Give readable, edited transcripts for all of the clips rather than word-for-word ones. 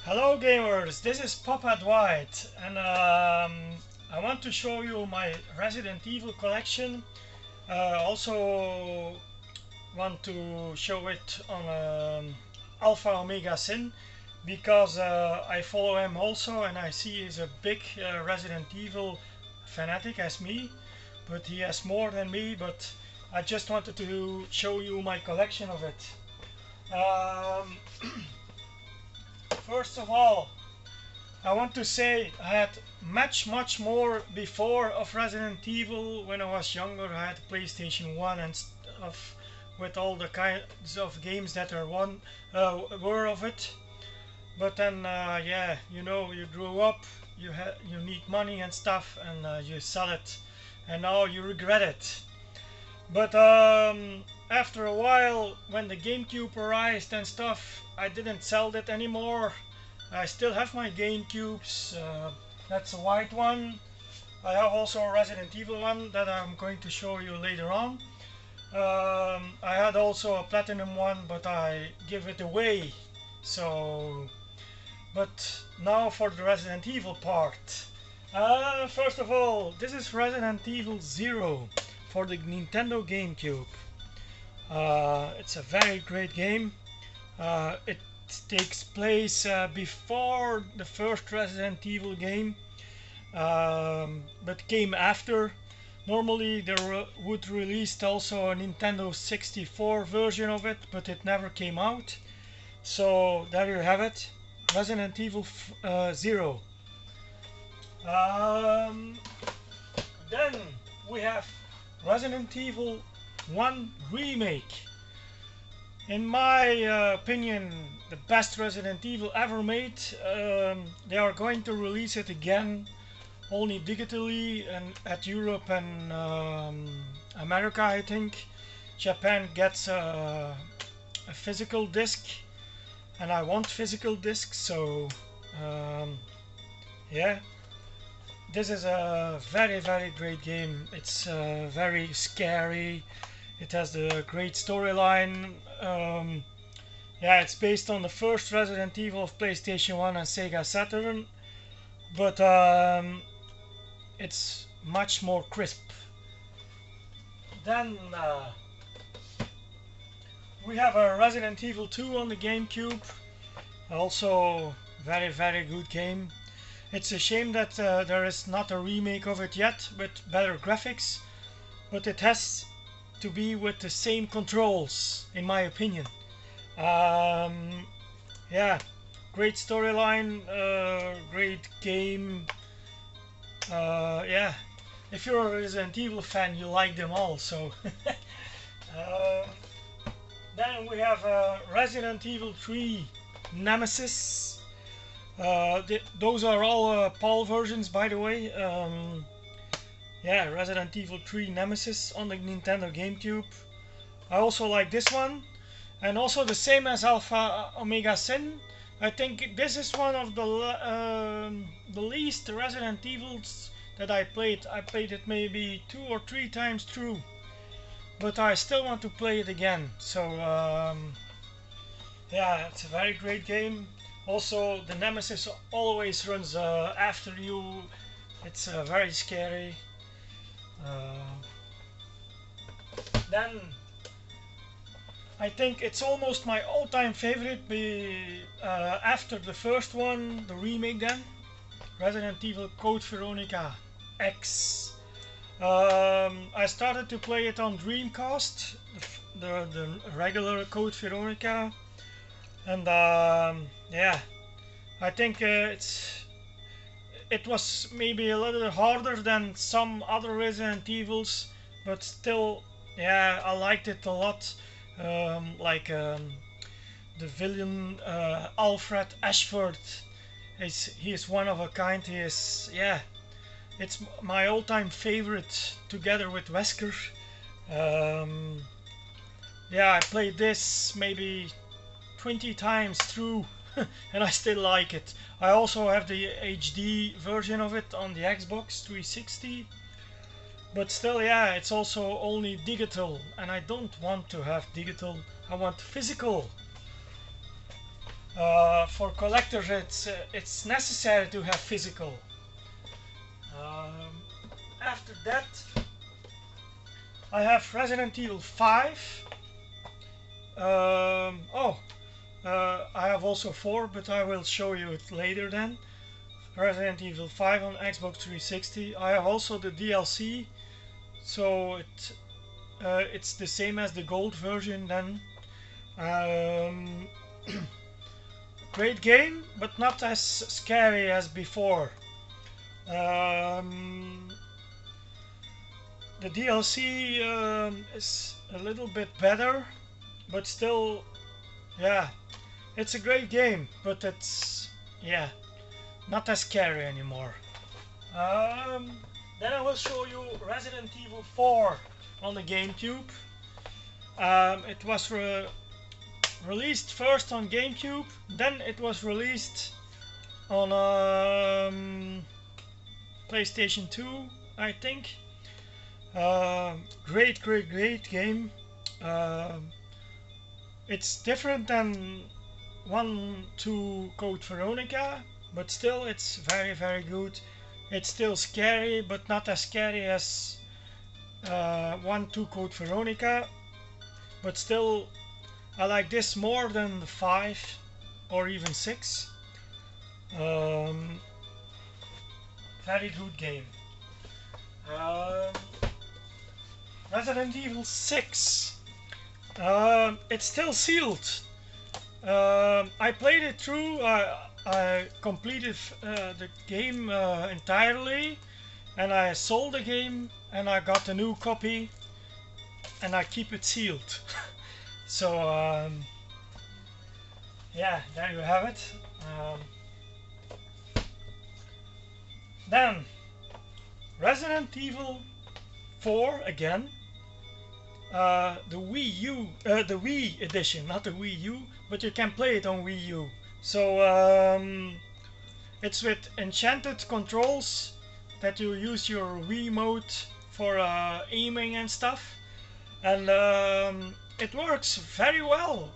Hello gamers, this is Papa Dwight and I want to show you my Resident Evil collection. Also want to show it on Alpha Omega Sin because I follow him also and I see he's a big Resident Evil fanatic as me, but he has more than me, but I just wanted to show you my collection of it. Um, First of all, I want to say I had much more before of Resident Evil. When I was younger, I had a PlayStation 1 and stuff with all the kinds of games that were of it. But then, yeah, you grew up, you need money and stuff, and you sell it, and now you regret it. But after a while, when the GameCube arrived and stuff, I didn't sell that anymore. I still have my GameCubes. That's a white one. I have also a Resident Evil one that I'm going to show you later on. I had also a Platinum one, but I give it away. So, but now for the Resident Evil part. First of all, this is Resident Evil Zero for the Nintendo GameCube. It's a very great game. It takes place before the first Resident Evil game, but came after. Normally they would release also a Nintendo 64 version of it, but it never came out. So there you have it, Resident Evil Zero. Um, then we have Resident Evil 1 Remake. In my opinion, the best Resident Evil ever made. They are going to release it again, only digitally, and at Europe and America, I think. Japan gets a physical disc, and I want physical discs, so yeah. This is a very great game. It's very scary. It has a great storyline. Yeah, it's based on the first Resident Evil of PlayStation 1 and Sega Saturn, but it's much more crisp. Then we have a Resident Evil 2 on the GameCube. Also very good game. It's a shame that there is not a remake of it yet with better graphics, but it has to be with the same controls, in my opinion. Yeah, great storyline, great game. Yeah, if you're a Resident Evil fan, you like them all. So, uh, then we have Resident Evil 3 Nemesis. Those are all PAL versions, by the way. Yeah, Resident Evil 3 Nemesis on the Nintendo GameCube. I also like this one, and also the same as Alpha Omega Sin. I think this is one of the least Resident Evils that I played. I played it maybe 2 or 3 times through, but I still want to play it again. So yeah, it's a very great game. Also, the Nemesis always runs after you. It's very scary. Then I think it's almost my all-time favorite after the first one, the remake then, Resident Evil Code Veronica X. I started to play it on Dreamcast, the regular Code Veronica, and yeah, I think it was maybe a little harder than some other Resident Evils, but still, yeah, I liked it a lot. The villain Alfred Ashford, he is one of a kind. He is, yeah, it's my all-time favorite together with Wesker. Yeah, I played this maybe 20 times through and I still like it. I also have the HD version of it on the Xbox 360, but still, yeah, it's also only digital, and I don't want to have digital, I want physical. For collectors, it's necessary to have physical. After that, I have Resident Evil 5. I have also 4, but I will show you it later then. Resident Evil 5 on Xbox 360. I have also the DLC, so it's the same as the gold version then. Great game, but not as scary as before. The DLC is a little bit better, but still, yeah, it's a great game, but it's, yeah, not as scary anymore. Then I will show you Resident Evil 4 on the GameCube. It was released first on GameCube, then it was released on PlayStation 2, I think. Great game. It's different than 1-2 Code Veronica, but still it's very good. It's still scary, but not as scary as 1-2 Code Veronica, but still I like this more than the 5 or even 6. Very good game. Resident Evil 6. It's still sealed. I played it through. I completed the game entirely, and I sold the game, and I got a new copy, and I keep it sealed. So yeah, there you have it. Then Resident Evil 4 again. The Wii edition, not the Wii U, but you can play it on Wii U. So it's with enchanted controls that you use your Wiimote for aiming and stuff, and it works very well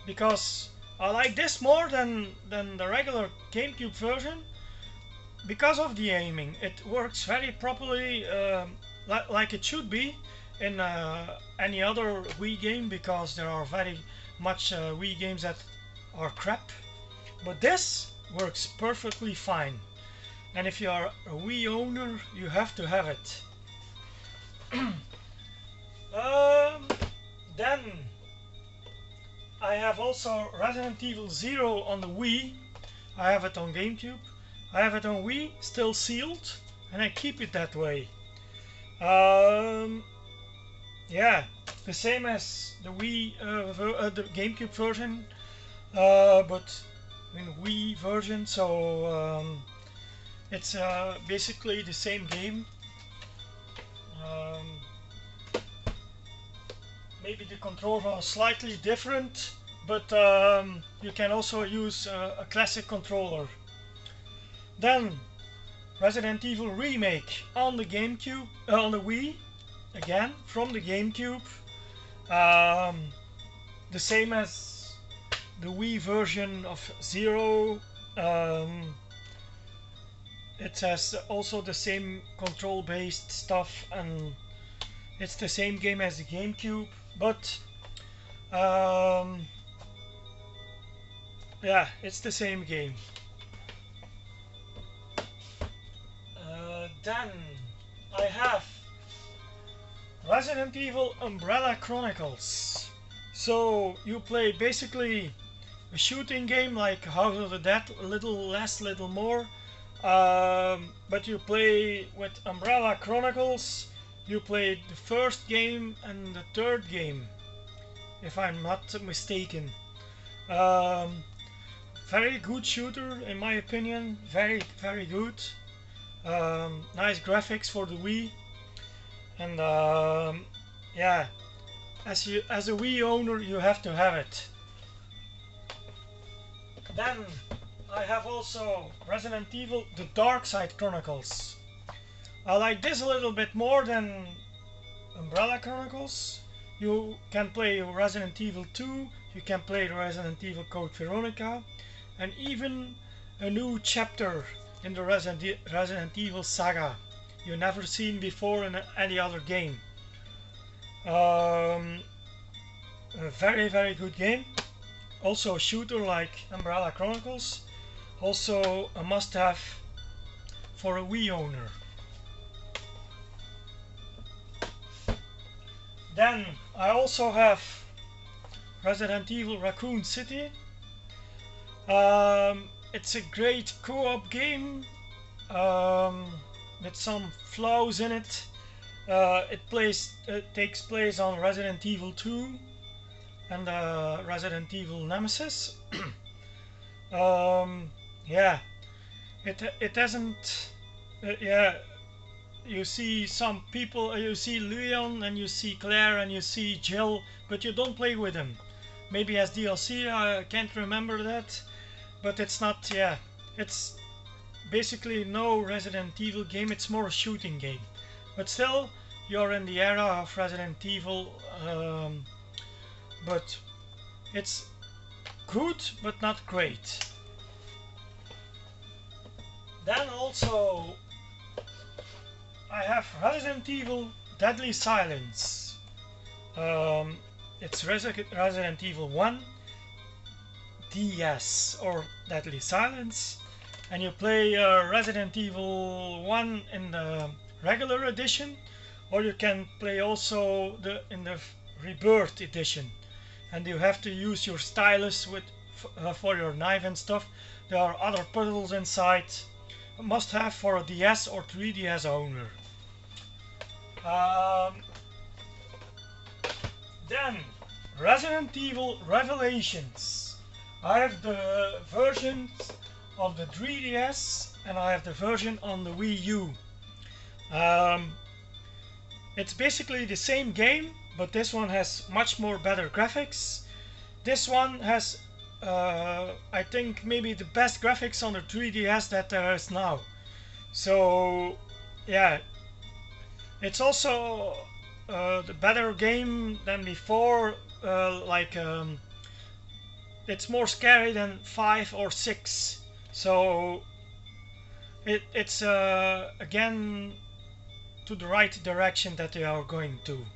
because I like this more than the regular GameCube version because of the aiming. It works very properly, like it should be in any other Wii game, because there are very much Wii games that are crap, but this works perfectly fine, and if you are a Wii owner you have to have it. Then I have also Resident Evil 0 on the Wii. I have it on GameCube. I have it on Wii, still sealed, and I keep it that way. Yeah, the same as the Wii, the GameCube version, but in Wii version. So it's basically the same game. Maybe the controls are slightly different, but you can also use a classic controller. Then Resident Evil Remake on the GameCube, on the Wii, again from the GameCube. The same as the Wii version of Zero. It has also the same control-based stuff, and it's the same game as the GameCube, but yeah, it's the same game. Then I have Resident Evil Umbrella Chronicles. So you play basically a shooting game like House of the Dead, a little less, little more, but you play with Umbrella Chronicles. You play the first game and the third game, if I'm not mistaken. Very good shooter in my opinion, very good. Nice graphics for the Wii, and yeah, as a Wii owner you have to have it. Then I have also Resident Evil The Dark Side Chronicles. I like this a little bit more than Umbrella Chronicles. You can play Resident Evil 2, You can play Resident Evil Code Veronica, and even a new chapter in the Resident Evil saga you never seen before in any other game. A very good game. Also a shooter like Umbrella Chronicles. Also a must-have for a Wii owner. Then I also have Resident Evil Raccoon City. It's a great co-op game with some flaws in it. It takes place on Resident Evil 2 and Resident Evil Nemesis. Yeah, it hasn't. Yeah, you see some people. You see Leon and you see Claire and you see Jill, but you don't play with them. Maybe as DLC, I can't remember that, but it's not. Yeah, it's basically no Resident Evil game. It's more a shooting game, but still, you're in the era of Resident Evil. But it's good, but not great. Then also I have Resident Evil Deadly Silence. It's Resident Evil 1 DS or Deadly Silence, and you play Resident Evil 1 in the regular edition, or you can play also in the Rebirth edition, and you have to use your stylus for your knife and stuff. There are other puzzles inside. A must have for a DS or 3DS owner. Then Resident Evil Revelations. I have the versions of the 3DS and I have the version on the Wii U. It's basically the same game, but this one has much more better graphics. This one has I think maybe the best graphics on the 3DS that there is now. So yeah, it's also the better game than before. It's more scary than 5 or 6. So it's again to the right direction that they are going to.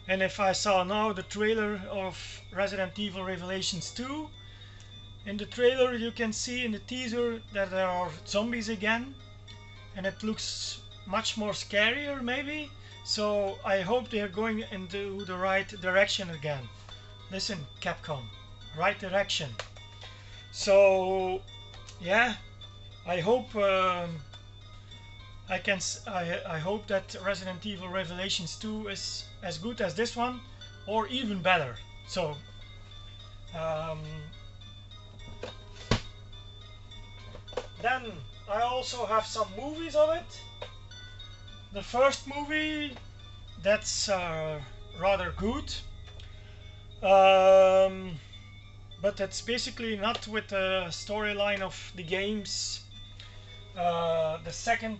And if I saw now the trailer of Resident Evil Revelations 2, in the trailer you can see in the teaser that there are zombies again, and it looks much more scarier maybe. So I hope they are going into the right direction again. Listen, Capcom, right direction. So yeah, I hope I hope that Resident Evil Revelations 2 is as good as this one, or even better. So then I also have some movies of it. The first movie, that's rather good, but it's basically not with the storyline of the games. The second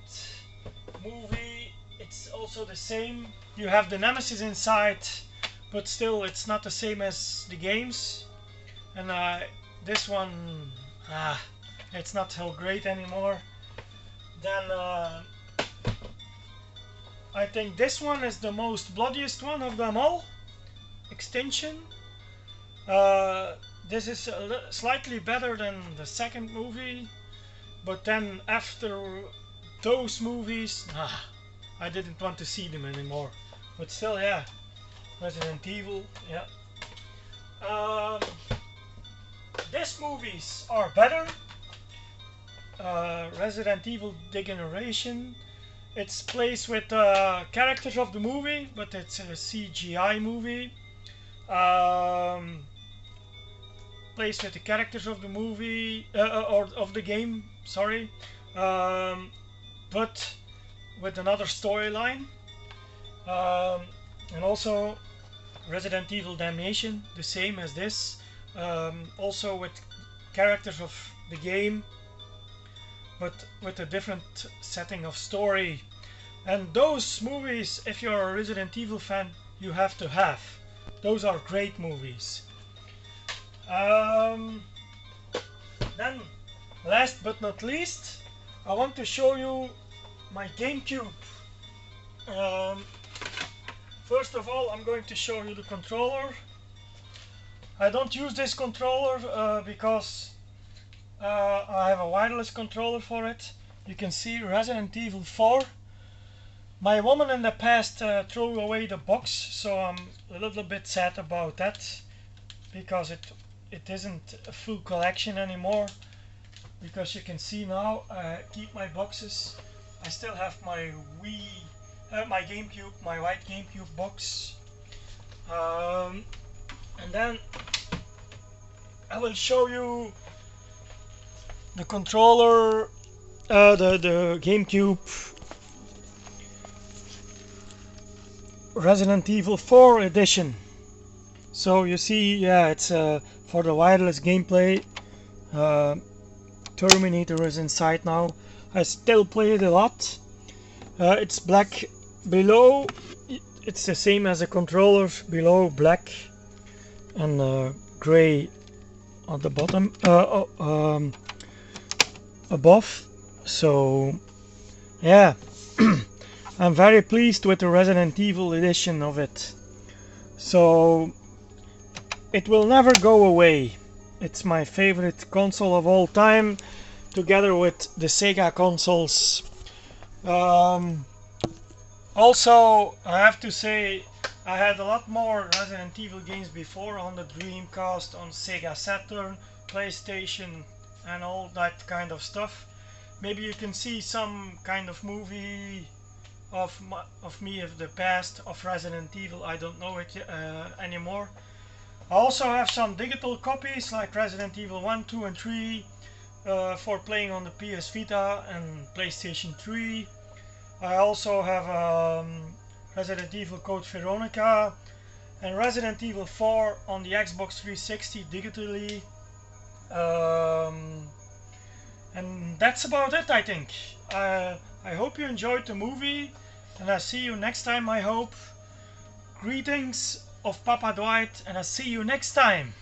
movie, it's also the same. You have the Nemesis inside, but still it's not the same as the games. And this one, it's not so great anymore. Then I think this one is the most bloodiest one of them all. Extinction. This is slightly better than the second movie, but then after those movies, I didn't want to see them anymore. But still, yeah, Resident Evil, yeah. These movies are better. Resident Evil Degeneration. It's plays with characters of the movie, but it's a CGI movie. Plays with the characters of the movie or of the game, sorry, but with another storyline. And also Resident Evil Damnation, the same as this, also with characters of the game, but with a different setting of story. And those movies, if you're a Resident Evil fan, you have to have. Those are great movies. Um, then, last but not least, I want to show you my GameCube. Um, First of all, I'm going to show you the controller. I don't use this controller because I have a wireless controller for it. You can see Resident Evil 4. My woman in the past threw away the box, so I'm a little bit sad about that because it isn't a full collection anymore. Because you can see now, I keep my boxes. I still have my my GameCube, my white GameCube box. And then I will show you the controller, the GameCube Resident Evil 4 edition. So you see, yeah, it's for the wireless gameplay. Terminator is inside now. I still play it a lot. It's black below. It's the same as the controllers, below black and gray at the bottom, above. So yeah, I'm very pleased with the Resident Evil edition of it. So it will never go away. It's my favorite console of all time, together with the Sega consoles. Also, I have to say, I had a lot more Resident Evil games before on the Dreamcast, on Sega Saturn, PlayStation, and all that kind of stuff. Maybe you can see some kind of movie of me of the past of Resident Evil. I don't know it anymore. I also have some digital copies like Resident Evil 1, 2 and 3 for playing on the PS Vita and PlayStation 3. I also have Resident Evil Code Veronica and Resident Evil 4 on the Xbox 360 digitally. And that's about it, I think. I hope you enjoyed the movie, and I see you next time, I hope. Greetings of Papa Dwight, and I'll see you next time.